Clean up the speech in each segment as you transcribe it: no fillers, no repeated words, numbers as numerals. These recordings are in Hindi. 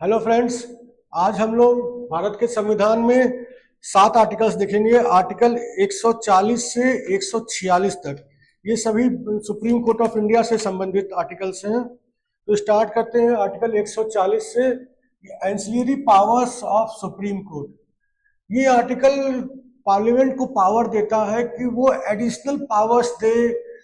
Hello friends. आज हम लोग भारत के संविधान में 7 आर्टिकल्स देखेंगे। आर्टिकल 140 से 146 तक ये सभी सुप्रीम कोर्ट ऑफ इंडिया से संबंधित आर्टिकल्स हैं। तो स्टार्ट करते हैं आर्टिकल 140 से। Ancillary powers of supreme court. ये आर्टिकल पार्लियामेंट को पावर देता है कि वो एडिशनल पावर्स दे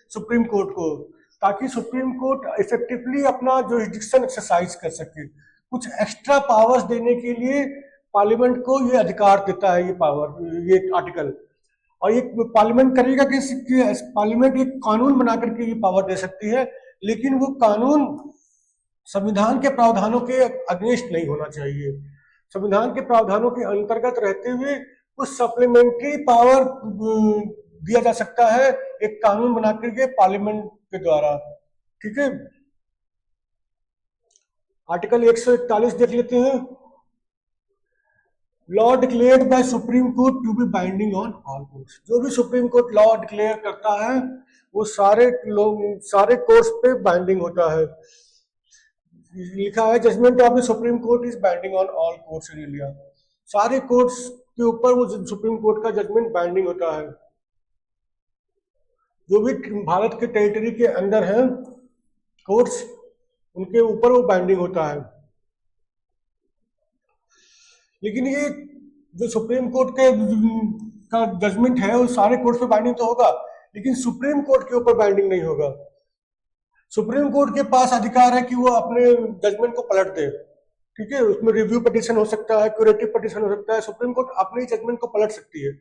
सुप्रीम कोर्ट को, ताकि सुप्रीम कोर्ट इफेक्टिवली अपना जुरिडिक्शन एक्सरसाइज कर सके। कुछ एक्स्ट्रा पावर्स देने के लिए पार्लियामेंट को ये अधिकार देता है, ये पावर, ये आर्टिकल। और ये पार्लियामेंट करेगा कि पार्लियामेंट एक कानून बना करके ये पावर दे सकती है, लेकिन वो कानून संविधान के प्रावधानों के अगेंस्ट नहीं होना चाहिए। संविधान के प्रावधानों के अंतर्गत रहते हुए कुछ सप्लीमेंट्री पावर दिया जा सकता है एक कानून बना करके पार्लियामेंट के द्वारा। ठीक है, आर्टिकल 141 देख लेते हैं। Law declared by Supreme Court to be binding on all courts. जो भी सुप्रीम कोर्ट लॉ डिक्लेयर करता है वो सारे कोर्ट्स पे बाइंडिंग होता है। लिखा है judgement of the supreme Court is binding on all courts in India. सारे कोर्ट्स के ऊपर वो सुप्रीम कोर्ट का जजमेंट बाइंडिंग होता है। जो भी भारत के टेरिटरी के अंदर है कोर्ट्स, उनके ऊपर वो बाइंडिंग होता है। लेकिन ये जो सुप्रीम कोर्ट का जजमेंट है वो सारे कोर्ट्स पे बाइंडिंग तो होगा, लेकिन सुप्रीम कोर्ट के ऊपर बाइंडिंग नहीं होगा। सुप्रीम कोर्ट के पास अधिकार है कि वो अपने जजमेंट को पलट दे। ठीक है, उसमें रिव्यू पिटीशन हो सकता है, क्यूरेटिव पिटीशन हो सकता है। सुप्रीम कोर्ट अपने जजमेंट को पलट सकती है,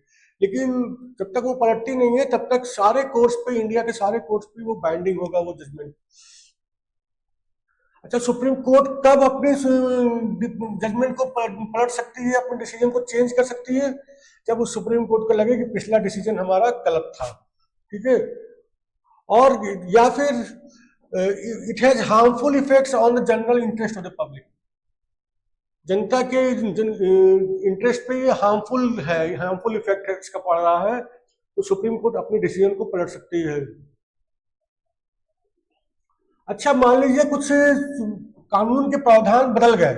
लेकिन जब तक वो पलटती नहीं है तब तक सारे कोर्ट्स पे, इंडिया के सारे कोर्ट्स पे वो बाइंडिंग होगा वो जजमेंट। अच्छा, सुप्रीम कोर्ट कब अपने जजमेंट को पलट सकती है, अपने डिसीजन को चेंज कर सकती है? जब उस सुप्रीम कोर्ट को लगे कि पिछला डिसीजन हमारा गलत था। ठीक है, और या फिर it has harmful effects on the general interest of the public. जनता के इंटरेस्ट पे ये हार्मफुल है, हार्मफुल इफेक्ट है इसका पड़ रहा है, तो सुप्रीम कोर्ट अपने डिसीजन को पलट सकती है। अच्छा, मान लीजिए कुछ कानून के प्रावधान बदल गए,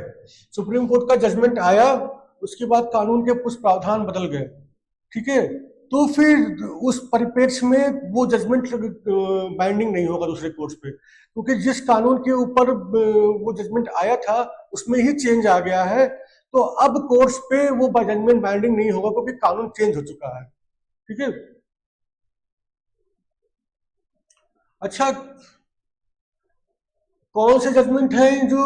सुप्रीम कोर्ट का जजमेंट आया, उसके बाद कानून के कुछ प्रावधान बदल गए। ठीक है, तो फिर उस परिप्रेक्ष्य में वो जजमेंट बाइंडिंग नहीं होगा दूसरे कोर्ट्स पे, क्योंकि जिस कानून के ऊपर वो जजमेंट आया था उसमें ही चेंज आ गया है। तो अब कोर्ट्स पे वो जजमेंट बाइंडिंग नहीं होगा क्योंकि कानून चेंज हो चुका है। ठीक है, अच्छा, कौन से जजमेंट हैं जो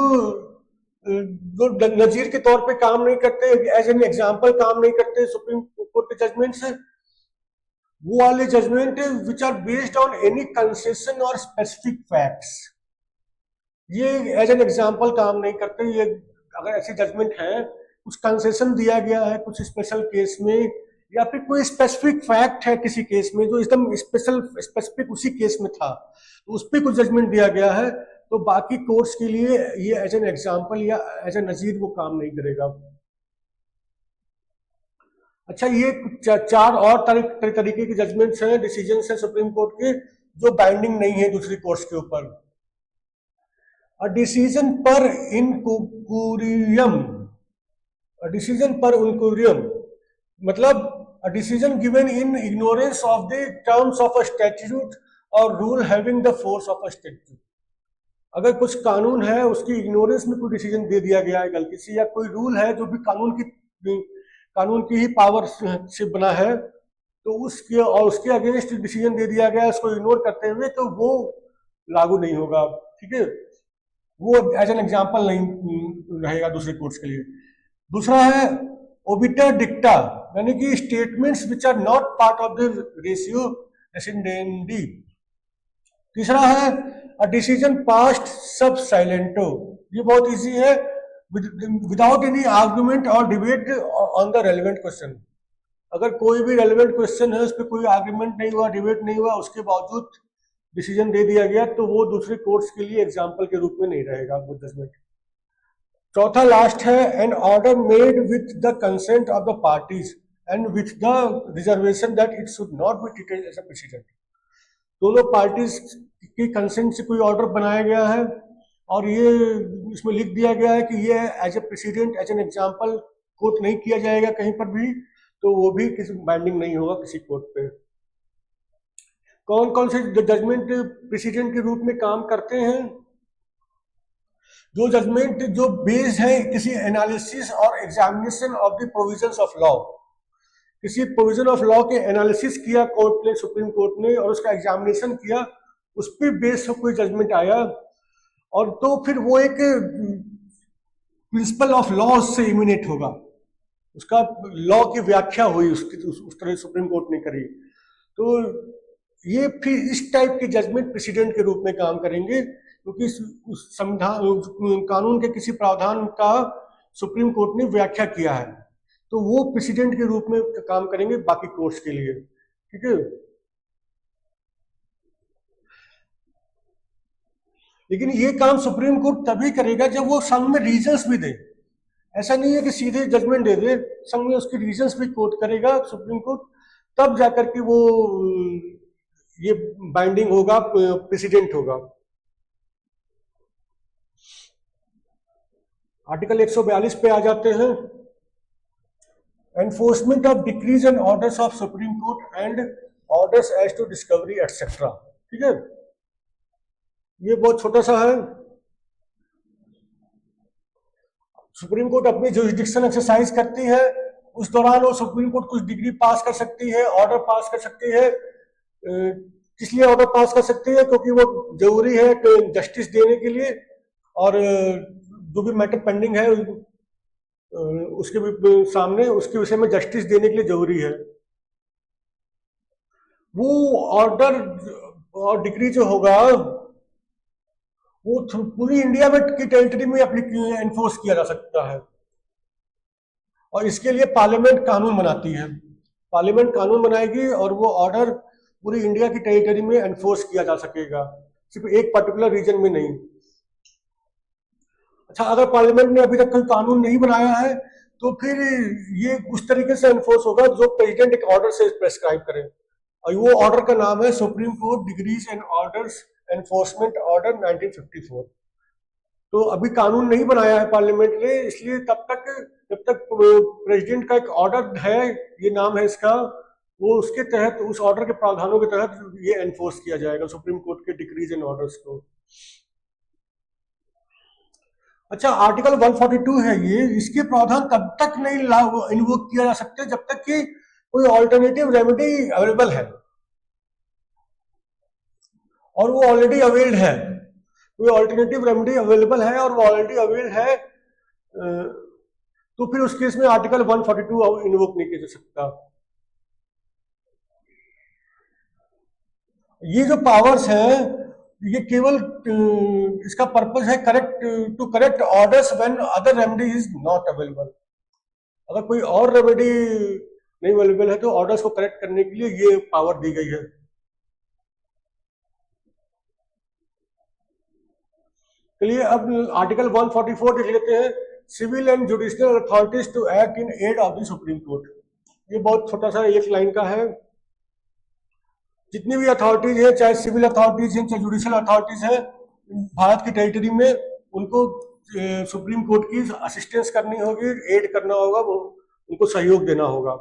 नजीर के तौर पे काम नहीं करते, एज एन एग्जाम्पल काम नहीं करते सुप्रीम कोर्ट के जजमेंट्स? वो वाले judgement which are based on any concession और स्पेसिफिक फैक्ट्स, ये एज एन एग्जाम्पल काम नहीं करते। ये अगर ऐसे जजमेंट है, कुछ कंसेशन दिया गया है कुछ स्पेशल केस में, या फिर कोई स्पेसिफिक फैक्ट है किसी केस में जो एकदम स्पेसिफिक उसी केस में था, तो उस पर कुछ जजमेंट दिया गया है, तो बाकी कोर्ट्स के लिए ये एज एन एग्जाम्पल या एज ए नजीर वो काम नहीं करेगा। अच्छा, ये चार और तरीके के जजमेंट्स हैं, डिसीजंस हैं सुप्रीम कोर्ट के जो बाइंडिंग नहीं है दूसरी कोर्ट्स के ऊपर। डिसीजन पर इंकुरियम, डिसीजन पर इंकुरियम मतलब decision given in ignorance of the terms of a statute और rule having the force of a statute. अगर कुछ कानून है उसकी इग्नोरेंस में कोई डिसीजन दे दिया गया है गलती से, या कोई रूल है जो भी कानून की ही पावर से बना है, तो उसके अगेंस्ट डिसीजन दे दिया गया उसको इग्नोर करते हुए, तो वो लागू नहीं होगा। ठीक है, वो एज एन एग्जाम्पल नहीं रहेगा दूसरे कोर्ट्स के लिए। दूसरा है ओबिटर डिक्टा, यानी कि statements which are not part of the ratio decidendi. तीसरा है अ डिसीजन पास्ड सब साइलेंटो, ये बहुत इजी है, विदाउट एनी आर्गुमेंट और debate on the relevant question. अगर कोई भी रेलिवेंट क्वेश्चन है उस पर कोई आर्गुमेंट नहीं हुआ, डिबेट नहीं हुआ, उसके बावजूद डिसीजन दे दिया गया, तो वो दूसरे कोर्ट्स के लिए एग्जाम्पल के रूप में नहीं रहेगा वो जजमेंट। चौथा लास्ट है an order made with the consent of the parties and with the reservation that it should not be treated as a precedent. दोनों पार्टीज की कंसेंट से कोई ऑर्डर बनाया गया है और ये इसमें लिख दिया गया है कि ये as a precedent as an example quote नहीं किया जाएगा कहीं पर भी, तो वो भी किसी बाइंडिंग नहीं होगा किसी कोर्ट पे। कौन कौन से जजमेंट प्रेसिडेंट के रूप में काम करते हैं? जो जजमेंट जो बेस्ड है किसी एनालिसिस और examination of the provisions of law, किसी प्रोविजन ऑफ लॉ के एनालिसिस किया कोर्ट ने, सुप्रीम कोर्ट ने, और उसका एग्जामिनेशन किया, उस पर बेस्ड कोई जजमेंट आया, और तो फिर वो एक प्रिंसिपल ऑफ लॉ से इमिनेट होगा, उसका लॉ की व्याख्या हुई उसकी, उस तरह सुप्रीम कोर्ट ने करी। तो ये फिर इस टाइप के जजमेंट प्रेसिडेंट के रूप में काम करेंगे, क्योंकि उस संविधान कानून के किसी प्रावधान का सुप्रीम कोर्ट ने व्याख्या किया है, तो वो प्रेसिडेंट के रूप में काम करेंगे बाकी कोर्ट्स के लिए। ठीक है, लेकिन ये काम सुप्रीम कोर्ट तभी करेगा जब वो संग में रीजंस भी दे। ऐसा नहीं है कि सीधे जजमेंट दे दे, संग में उसकी रीजंस भी कोर्ट करेगा सुप्रीम कोर्ट, तब जाकर के वो ये बाइंडिंग होगा, प्रेसिडेंट होगा। आर्टिकल 142 पे आ जाते हैं। Enforcement of decrees and orders of supreme court and orders as to discovery etcetera. ठीक है, ये बहुत छोटा सा है। सुप्रीम कोर्ट अपनी जुरिस्डिक्शन एक्सरसाइज करती है, उस दौरान वो सुप्रीम कोर्ट कुछ डिग्री पास कर सकती है, ऑर्डर पास कर सकती है। किस लिए ऑर्डर पास कर सकती है? क्योंकि वो जरूरी है जस्टिस देने के लिए, और जो भी मैटर पेंडिंग है उसके भी सामने उसके विषय में जस्टिस देने के लिए जरूरी है। वो ऑर्डर और डिग्री जो होगा वो पूरी इंडिया में की टेरिटरी में एनफोर्स किया जा सकता है, और इसके लिए पार्लियामेंट कानून बनाती है। पार्लियामेंट कानून बनाएगी और वो ऑर्डर पूरी इंडिया की टेरिटरी में एनफोर्स किया जा सकेगा, सिर्फ एक पर्टिकुलर रीजन में नहीं। अच्छा, अगर पार्लियामेंट ने अभी तक कोई कानून नहीं बनाया है तो फिर ये उस तरीके से एनफोर्स होगा जो प्रेसिडेंट एक ऑर्डर से प्रेस्क्राइब करे, और वो ऑर्डर का नाम है supreme court degrees and orders enforcement order 1954। तो अभी कानून नहीं बनाया है पार्लियामेंट ने, इसलिए जब तक प्रेसिडेंट का एक ऑर्डर है, ये नाम है इसका, वो उसके तहत, उस ऑर्डर के प्रावधानों के तहत ये एनफोर्स किया जाएगा सुप्रीम कोर्ट के डिक्रीज एंड ऑर्डर्स को। अच्छा, आर्टिकल 142 है ये, इसके प्रावधान तब तक नहीं इन्वोक किया जा सकते जब तक कि कोई ऑल्टरनेटिव रेमेडी अवेलेबल है, और वो ऑलरेडी अवेल्ड है। कोई ऑल्टरनेटिव रेमेडी अवेलेबल है और वो ऑलरेडी अवेल्ड है, तो फिर उस केस में आर्टिकल 142 इन्वोक नहीं किया जा सकता। ये जो पावर्स है ये केवल इसका पर्पस है to correct orders when other remedy is not available. अगर कोई और रेमेडी नहीं अवेलेबल है तो ऑर्डर्स को करेक्ट करने के लिए ये पावर दी गई है। चलिए अब आर्टिकल 144 देख लेते हैं, civil and judicial authorities to act in aid of the supreme court. ये बहुत छोटा सा एक लाइन का है। जितनी भी अथॉरिटीज है, चाहे सिविल अथॉरिटीज हैं चाहे जुडिशियल अथॉरिटीज है भारत की टेरिटरी में, उनको सुप्रीम कोर्ट की असिस्टेंस करनी होगी, एड करना होगा, वो उनको सहयोग देना होगा।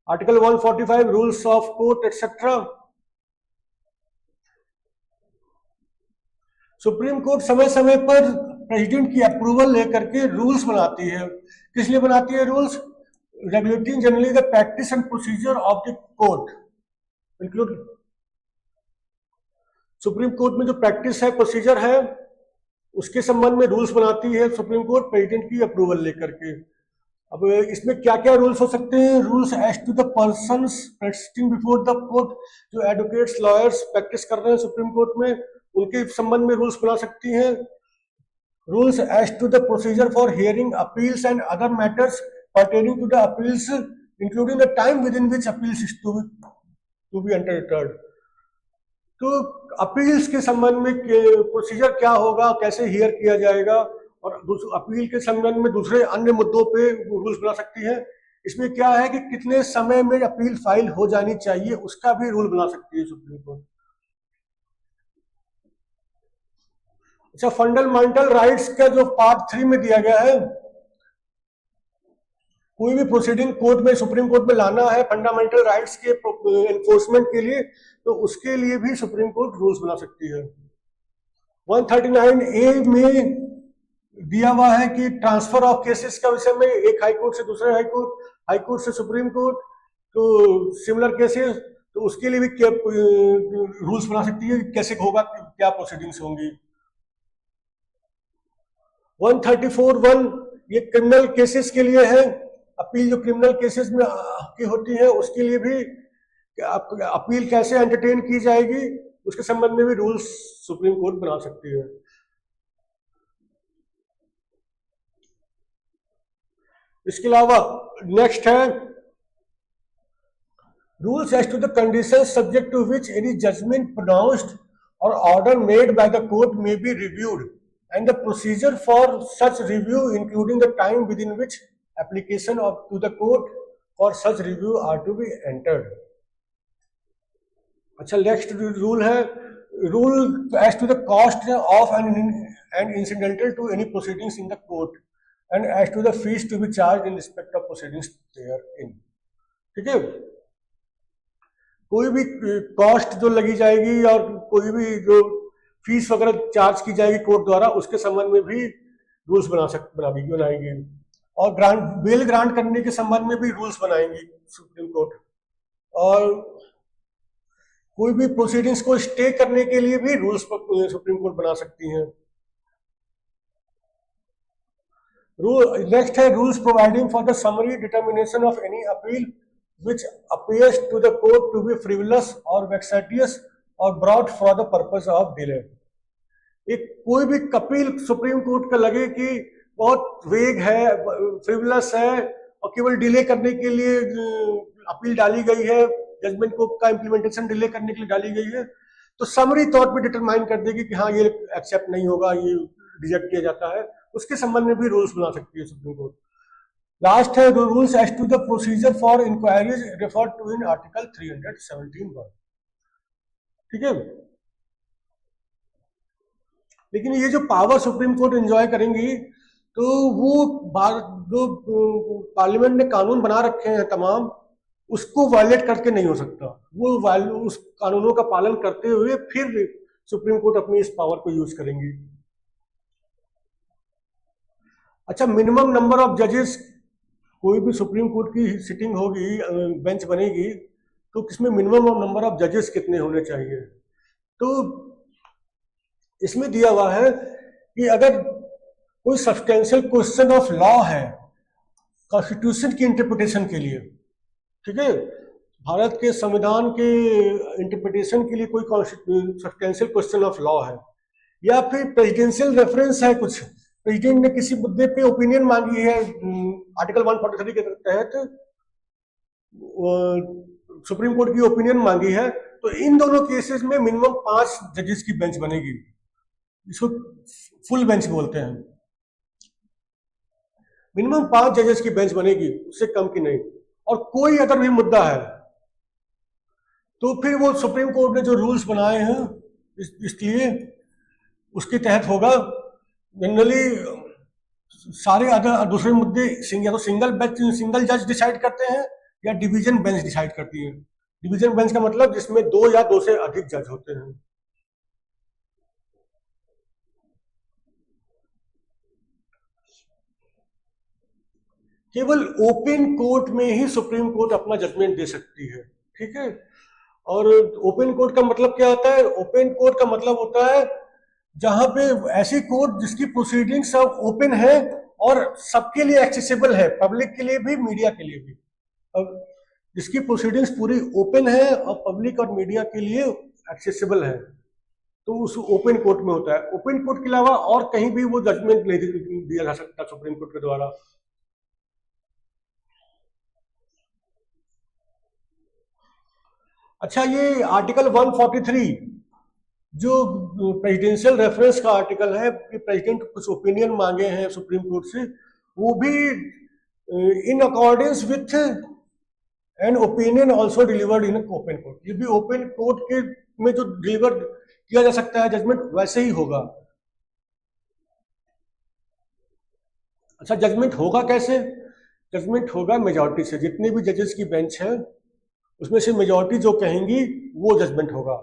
Article 145 rules of court etcetera. Supreme court समय समय पर प्रेसिडेंट की अप्रूवल लेकर के रूल्स बनाती है। किस लिए बनाती है rules? Regulating generally the practice and procedure of the court, include supreme court में जो प्रैक्टिस है, प्रोसीजर है, उसके संबंध में रूल्स बनाती है सुप्रीम कोर्ट प्रेसिडेंट की अप्रूवल लेकर के। अब इसमें क्या क्या रूल्स हो सकते हैं? Rules as to the persons presiding before the court, जो एडवोकेट्स लॉयर्स प्रैक्टिस कर रहे हैं सुप्रीम कोर्ट में, उनके संबंध में रूल्स बना सकती हैं। Rules as to the procedure for hearing appeals and other matters pertaining to the appeals including the time within which appeals is to be entertained. तो अपील्स के संबंध में प्रोसीजर क्या होगा, कैसे हियर किया जाएगा, और अपील के संबंध में दूसरे अन्य मुद्दों पे रूल्स बना सकती है। इसमें क्या है कि कितने समय में अपील फाइल हो जानी चाहिए, उसका भी रूल बना सकती है सुप्रीम कोर्ट। अच्छा, फंडामेंटल राइट्स का जो पार्ट 3 में दिया गया है, कोई भी प्रोसीडिंग कोर्ट में, सुप्रीम कोर्ट में लाना है फंडामेंटल राइट्स के एनफोर्समेंट के लिए, तो उसके लिए भी सुप्रीम कोर्ट रूल्स बना सकती है। 139A में दिया हुआ है कि ट्रांसफर ऑफ केसेस का विषय में, एक हाई कोर्ट से दूसरे हाई कोर्ट, हाई कोर्ट से सुप्रीम कोर्ट, तो सिमिलर केसेस, तो उसके लिए भी रूल्स बना सकती है, कैसे होगा, क्या प्रोसीडिंग्स होंगी। 134(1) ये क्रिमिनल केसेस के लिए है, अपील जो क्रिमिनल केसेस में की होती है उसके लिए भी अपील कैसे एंटरटेन की जाएगी, उसके संबंध में भी रूल्स सुप्रीम कोर्ट बना सकती है। इसके अलावा नेक्स्ट है rules as to the condition subject to which any judgment pronounced और order made by the court may be reviewed and the procedure for such review including the time within which application of to the court for such review are to be entered. अच्छा, नेक्स्ट रूल है rule as to the cost of and incidental to any proceedings in the court and as to the fees to be charged in respect of proceedings therein. ठीक है, कोई भी कॉस्ट जो लगी जाएगी और कोई भी जो फीस वगैरह चार्ज की जाएगी कोर्ट द्वारा, उसके संबंध में भी रूल्स बनाएंगे। और बेल ग्रांट करने के संबंध में भी रूल्स बनाएंगी सुप्रीम कोर्ट, और कोई भी प्रोसीडिंग्स को स्टे करने के लिए भी रूल्स सुप्रीम कोर्ट बना सकती हैं। नेक्स्ट है rules providing for the summary determination of any appeal which appears to the court to be frivolous or vexatious or brought for the purpose of delay. एक कोई भी अपील सुप्रीम कोर्ट का लगे कि बहुत वेग है, फ्रिवलस है और केवल डिले करने के लिए अपील डाली गई है, जजमेंट को का इम्प्लीमेंटेशन डिले करने के लिए डाली गई है, तो समरी तौर पे डिटरमाइन कर देगी कि हाँ ये एक्सेप्ट नहीं होगा, ये रिजेक्ट किया जाता है, उसके संबंध में भी रूल्स बना सकती है सुप्रीम कोर्ट। लास्ट है rules as to the procedure for inquiries referred to in article 317(1). ठीक है, लेकिन ये जो पावर सुप्रीम कोर्ट एंजॉय करेंगी, तो वो जो पार्लियामेंट ने कानून बना रखे हैं तमाम, उसको वायलेट करके नहीं हो सकता। वो उस कानूनों का पालन करते हुए फिर सुप्रीम कोर्ट अपनी इस पावर को यूज करेंगी। अच्छा, मिनिमम नंबर ऑफ जजेस, कोई भी सुप्रीम कोर्ट की सिटिंग होगी, बेंच बनेगी, तो किसमें मिनिमम नंबर ऑफ जजेस कितने होने चाहिए, तो इसमें दिया हुआ है कि अगर कोई सब्सटेंशियल क्वेश्चन ऑफ लॉ है कॉन्स्टिट्यूशन की इंटरप्रिटेशन के लिए, ठीक है, भारत के संविधान के इंटरप्रिटेशन के लिए कोई सब्सटेंशियल क्वेश्चन ऑफ लॉ है, या फिर प्रेसिडेंशियल रेफरेंस है, कुछ प्रेसिडेंट ने किसी मुद्दे पे ओपिनियन मांगी है आर्टिकल 143 के तहत, सुप्रीम कोर्ट की ओपिनियन मांगी है, तो इन दोनों केसेस में मिनिमम 5 जजेस की बेंच बनेगी, इसको फुल बेंच बोलते हैं। मिनिमम 5 जजेस की बेंच बनेगी, उससे कम की नहीं। और कोई अगर भी मुद्दा है तो फिर वो सुप्रीम कोर्ट ने जो रूल्स बनाए हैं इसलिए उसके तहत होगा। जनरली सारे अदर दूसरे मुद्दे या तो सिंगल जज डिसाइड करते हैं या डिवीजन बेंच डिसाइड करती है। डिवीजन बेंच का मतलब जिसमें 2 या 2 से अधिक जज होते हैं। केवल ओपन कोर्ट में ही सुप्रीम कोर्ट अपना जजमेंट दे सकती है, ठीक है। और ओपन कोर्ट का मतलब क्या होता है? ओपन कोर्ट का मतलब होता है जहां पे ऐसी कोर्ट जिसकी प्रोसीडिंग सब ओपन है और सबके लिए एक्सेसिबल है, पब्लिक के लिए भी, मीडिया के लिए भी। अब जिसकी प्रोसीडिंग्स पूरी ओपन है और पब्लिक और मीडिया के लिए एक्सेसिबल है, तो उस ओपन कोर्ट में होता है। ओपन कोर्ट के अलावा और कहीं भी वो जजमेंट नहीं दिया जा सकता सुप्रीम कोर्ट के द्वारा। अच्छा, ये आर्टिकल 143 जो प्रेसिडेंशियल रेफरेंस का आर्टिकल है कि प्रेसिडेंट कुछ ओपिनियन मांगे हैं सुप्रीम कोर्ट से, वो भी in accordance with an opinion also delivered in open court, ये भी ओपन कोर्ट के में जो डिलीवर किया जा सकता है जजमेंट वैसे ही होगा। अच्छा, जजमेंट होगा कैसे? जजमेंट होगा मेजॉरिटी से, जितने भी जजेस की बेंच है उसमें से मेजॉरिटी जो कहेंगी वो जजमेंट होगा।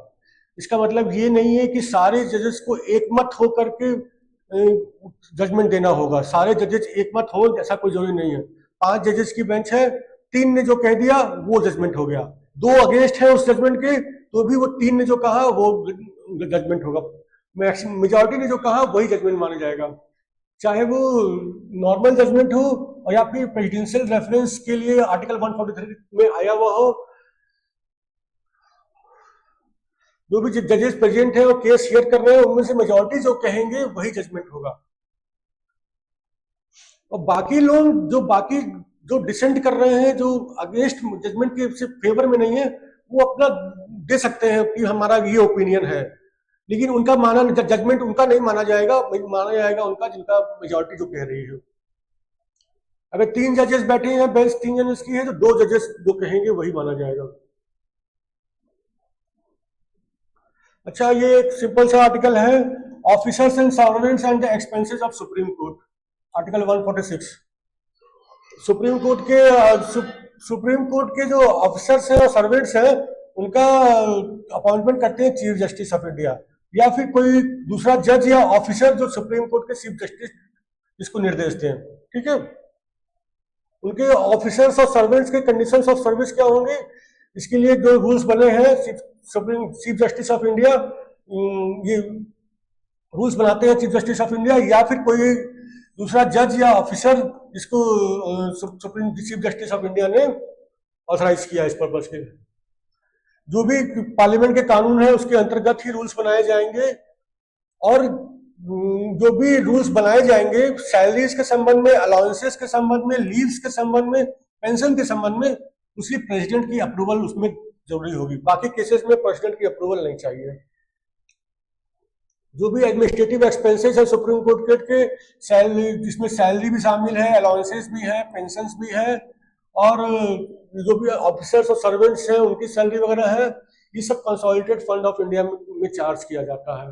इसका मतलब ये नहीं है कि सारे जजेस को एक मत हो करके जजमेंट देना होगा। सारे जजेस एक मत हो ऐसा कोई जरूरी नहीं है। 5 जजेस की बेंच है, 3 ने जो कह दिया वो जजमेंट हो गया, 2 अगेंस्ट है उस जजमेंट के तो भी वो 3 ने जो कहा वो जजमेंट होगा। मैक्सिमम मेजॉरिटी ने जो कहा वही जजमेंट माना जाएगा, चाहे वो नॉर्मल जजमेंट हो और या फिर प्रेसिडेंशियल रेफरेंस के लिए आर्टिकल 143 में आया हुआ हो। जो भी जजेस प्रेजेंट है और केस हियर कर रहे हैं उनमें से मेजॉरिटी जो कहेंगे वही जजमेंट होगा। और बाकी जो डिसेंट कर रहे हैं, जो अगेंस्ट जजमेंट के फेवर में नहीं है, वो अपना दे सकते हैं कि हमारा ये ओपिनियन है, लेकिन उनका माना जजमेंट उनका नहीं माना जाएगा, माना जाएगा उनका जिनका मेजॉरिटी जो कह रही है। अगर 3 जजेस बैठे हैं, बेंच 3 जजेस की है, तो 2 जजेस जो कहेंगे वही माना जाएगा। अच्छा, ये एक सिंपल सा आर्टिकल है, officers and servants and the expenses of supreme court, article 146। Supreme court के सुप्रीम कोर्ट के जो ऑफिसर्स हैं और सर्वेंट्स हैं उनका अपॉइंटमेंट करते हैं चीफ जस्टिस ऑफ इंडिया या फिर कोई दूसरा जज या ऑफिसर जो सुप्रीम कोर्ट के चीफ जस्टिस जिसको निर्देश दें। ठीक है, उनके ऑफिसर्स और सर्वेंट्स के कंडीशंस ऑफ सर्विस क्या होंगे, इसके लिए जो रूल्स बने हैं supreme chief justice of India, ये रूल्स बनाते हैं चीफ जस्टिस ऑफ इंडिया या फिर कोई दूसरा जज या ऑफिसर जिसको supreme chief justice of India ने ऑथराइज किया इस पर्पज के। जो भी पार्लियामेंट के कानून है उसके अंतर्गत ही रूल्स बनाए जाएंगे, और जो भी रूल्स बनाए जाएंगे सैलरीज के संबंध में, अलाउंसेस के संबंध में, लीव्स के संबंध में, पेंशन के संबंध में, उसकी प्रेसिडेंट की अप्रूवल उसमें जरूरी होगी। बाकी केसेस में प्रेसिडेंट की अप्रूवल नहीं चाहिए। जो भी एडमिनिस्ट्रेटिव एक्सपेंसेस है सुप्रीम कोर्ट के सैलरी, जिसमें सैलरी भी शामिल है, अलाउंसेस भी है, पेंशन भी है, और जो भी ऑफिसर्स और सर्वेंट्स हैं उनकी सैलरी वगैरह है, ये सब कंसोलिडेटेड फंड ऑफ इंडिया में चार्ज किया जाता है।